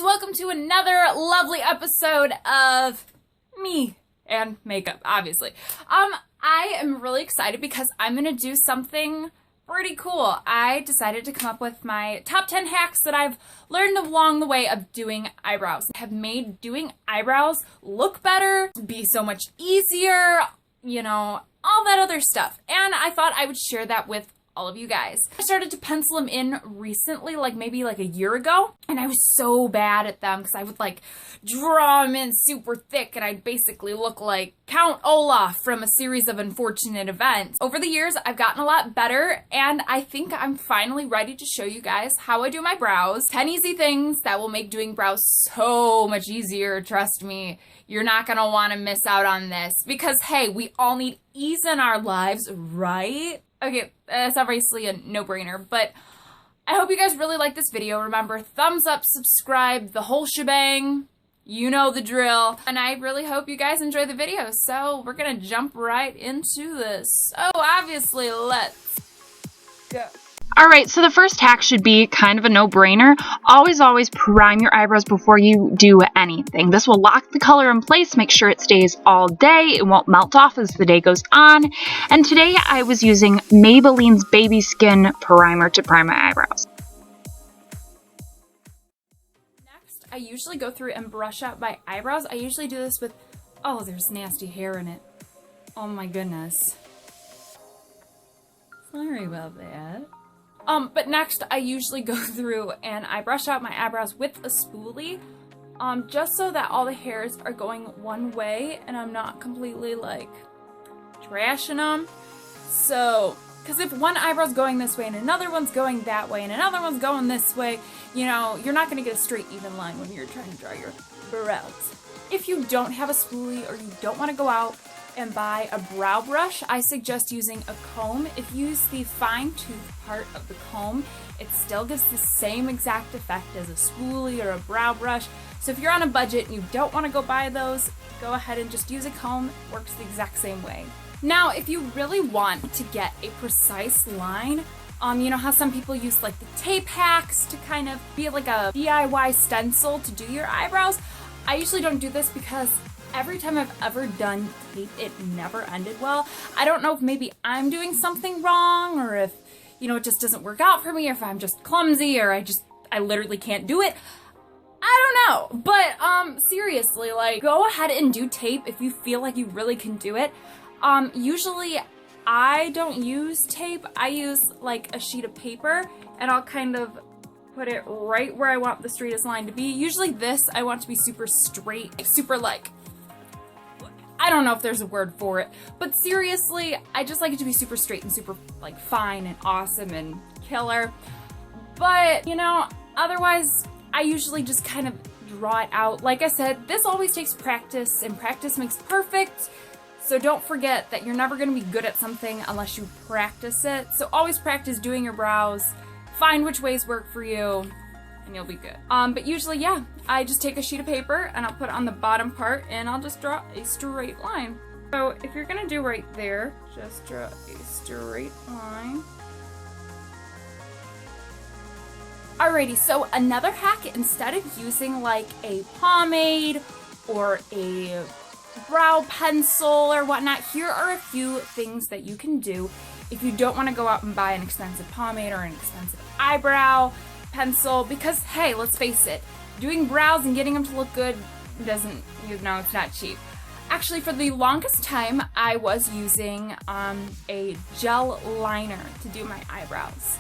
welcome to another lovely episode of me and makeup, obviously. I am really excited because I'm gonna do something pretty cool. I decided to come up with my top 10 hacks that I've learned along the way of doing eyebrows. Have made doing eyebrows look better, be so much easier, you know, all that other stuff. And I thought I would share that with all of you guys. I started to pencil them in recently, maybe a year ago, and I was so bad at them because I would draw them in super thick and I'd basically look like Count Olaf from A Series of Unfortunate Events. Over the years, I've gotten a lot better, and I think I'm finally ready to show you guys how I do my brows. 10 easy things that will make doing brows so much easier, trust me. You're not gonna wanna miss out on this because, hey, we all need ease in our lives, right? Okay, that's obviously a no-brainer, but I hope you guys really like this video. Remember, thumbs up, subscribe, the whole shebang. You know the drill. And I really hope you guys enjoy the video. So we're gonna jump right into this. So obviously, let's go. Alright, so the first hack should be kind of a no-brainer. Always prime your eyebrows before you do anything. This will lock the color in place, make sure it stays all day. It won't melt off as the day goes on. And today I was using Maybelline's Baby Skin Primer to prime my eyebrows. Next, I usually go through and brush out my eyebrows. I usually do this with, oh, there's nasty hair in it. Oh my goodness. Sorry about that. But next I usually go through and I brush out my eyebrows with a spoolie, just so that all the hairs are going one way and I'm not completely trashing them. So, because if one eyebrow's going this way and another one's going that way and another one's going this way, you know, you're not going to get a straight even line when you're trying to draw your brows. If you don't have a spoolie or you don't want to go out and buy a brow brush, I suggest using a comb. If you use the fine tooth part of the comb, it still gives the same exact effect as a spoolie or a brow brush. So if you're on a budget and you don't want to go buy those, go ahead and just use a comb. It works the exact same way. Now, if you really want to get a precise line, you know how some people use the tape hacks to kind of be like a DIY stencil to do your eyebrows? I usually don't do this because every time I've ever done tape, it never ended well. I don't know if maybe I'm doing something wrong or if, you know, it just doesn't work out for me or if I'm just clumsy or I literally can't do it. I don't know. But, seriously, go ahead and do tape if you feel like you really can do it. Usually I don't use tape. I use a sheet of paper and I'll kind of put it right where I want the straightest line to be. Usually this, I want to be super straight, super I don't know if there's a word for it, but seriously, I just like it to be super straight and super fine and awesome and killer. But, you know, otherwise, I usually just kind of draw it out. Like I said, this always takes practice, and practice makes perfect. So don't forget that you're never going to be good at something unless you practice it. So always practice doing your brows, find which ways work for you, and you'll be good. But usually, yeah, I just take a sheet of paper and I'll put it on the bottom part and I'll just draw a straight line. So if you're gonna do right there, just draw a straight line. Alrighty, so another hack, instead of using a pomade or a brow pencil or whatnot, here are a few things that you can do if you don't want to go out and buy an expensive pomade or an expensive eyebrow pencil, because hey, let's face it, doing brows and getting them to look good doesn't, you know, it's not cheap. Actually, for the longest time, I was using a gel liner to do my eyebrows.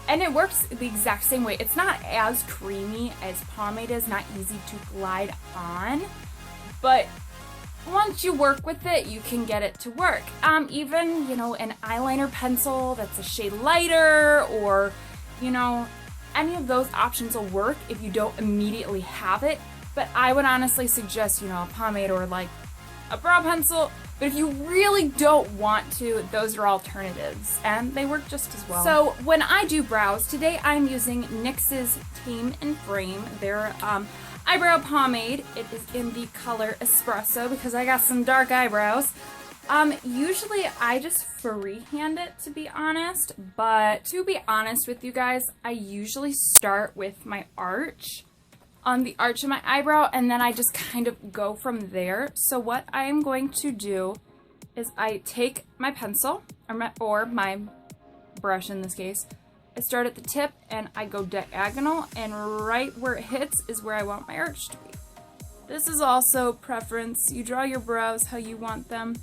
And it works the exact same way. It's not as creamy as pomade is, not easy to glide on, but once you work with it, you can get it to work. Even, you know, an eyeliner pencil that's a shade lighter, or, you know, any of those options will work if you don't immediately have it. But I would honestly suggest, you know, a pomade or a brow pencil. But if you really don't want to, those are alternatives, and they work just as well. So when I do brows, today I'm using NYX's Tame and Frame, their eyebrow pomade. It is in the color Espresso because I got some dark eyebrows. Usually I just freehand it, to be honest, but to be honest with you guys, I usually start with my arch on the arch of my eyebrow, and then I just kind of go from there. So what I am going to do is I take my pencil, or my brush in this case, I start at the tip and I go diagonal, and right where it hits is where I want my arch to be. This is also preference. You draw your brows how you want them.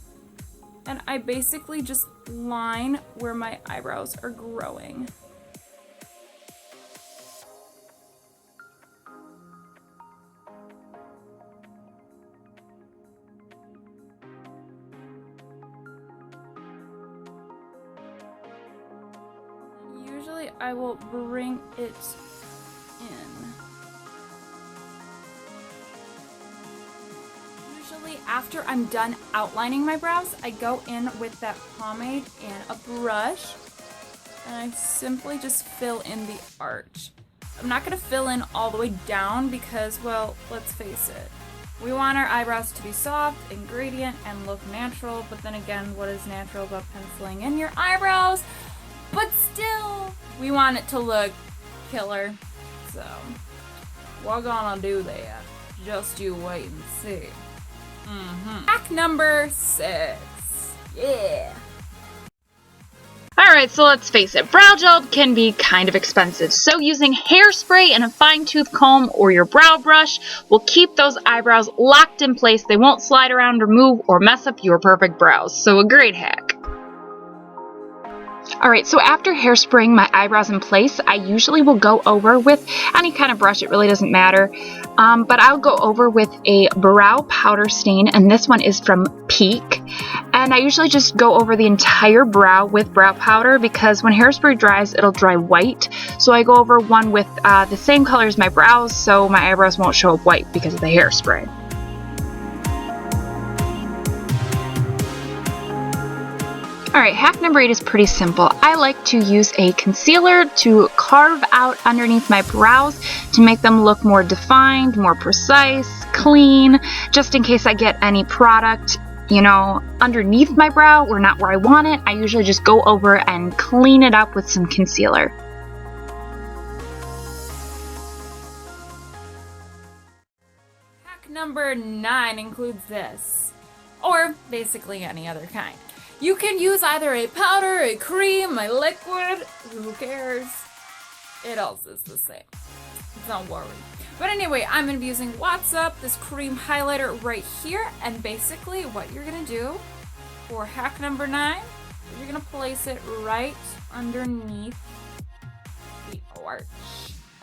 And I basically just line where my eyebrows are growing. Usually I will bring it in. Usually after I'm done outlining my brows, I go in with that pomade and a brush, and I simply just fill in the arch. I'm not going to fill in all the way down because, well, let's face it, we want our eyebrows to be soft and gradient and look natural, but then again, what is natural about penciling in your eyebrows? But still, we want it to look killer, so we're gonna do that. Just you wait and see. Hack number 6. Yeah. Alright, so let's face it, brow gel can be kind of expensive, so using hairspray and a fine-tooth comb or your brow brush will keep those eyebrows locked in place. They won't slide around or move or mess up your perfect brows, so a great hack. Alright, so after hairspraying my eyebrows in place, I usually will go over with any kind of brush, it really doesn't matter, but I'll go over with a brow powder stain, and this one is from Peak, and I usually just go over the entire brow with brow powder because when hairspray dries, it'll dry white, so I go over one with the same color as my brows, so my eyebrows won't show up white because of the hairspray. Alright, hack number 8 is pretty simple. I like to use a concealer to carve out underneath my brows to make them look more defined, more precise, clean, just in case I get any product, you know, underneath my brow or not where I want it. I usually just go over and clean it up with some concealer. Hack number 9 includes this, or basically any other kind. You can use either a powder, a cream, a liquid, who cares? It all is the same. Don't worry. But anyway, I'm going to be using What's Up, this cream highlighter right here, and basically what you're going to do for hack number 9 is you're going to place it right underneath the arch.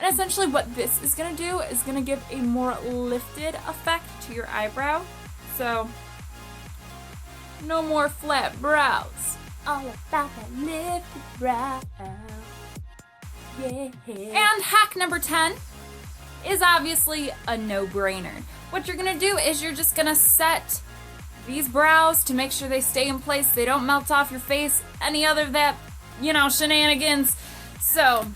And essentially what this is going to do is going to give a more lifted effect to your eyebrow. So no more flat brows. All about that lifted brow. Yeah. And hack number 10 is obviously a no-brainer. What you're gonna do is you're just gonna set these brows to make sure they stay in place, they don't melt off your face, any other that, you know, shenanigans. So,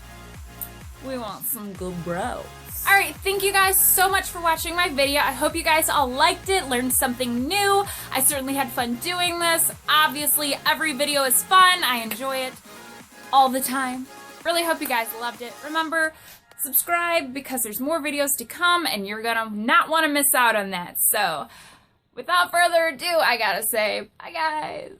we want some good brows. Alright, thank you guys so much for watching my video. I hope you guys all liked it, learned something new. I certainly had fun doing this. Obviously, every video is fun. I enjoy it all the time. Really hope you guys loved it. Remember, subscribe because there's more videos to come and you're gonna not want to miss out on that. So, without further ado, I gotta say, bye guys.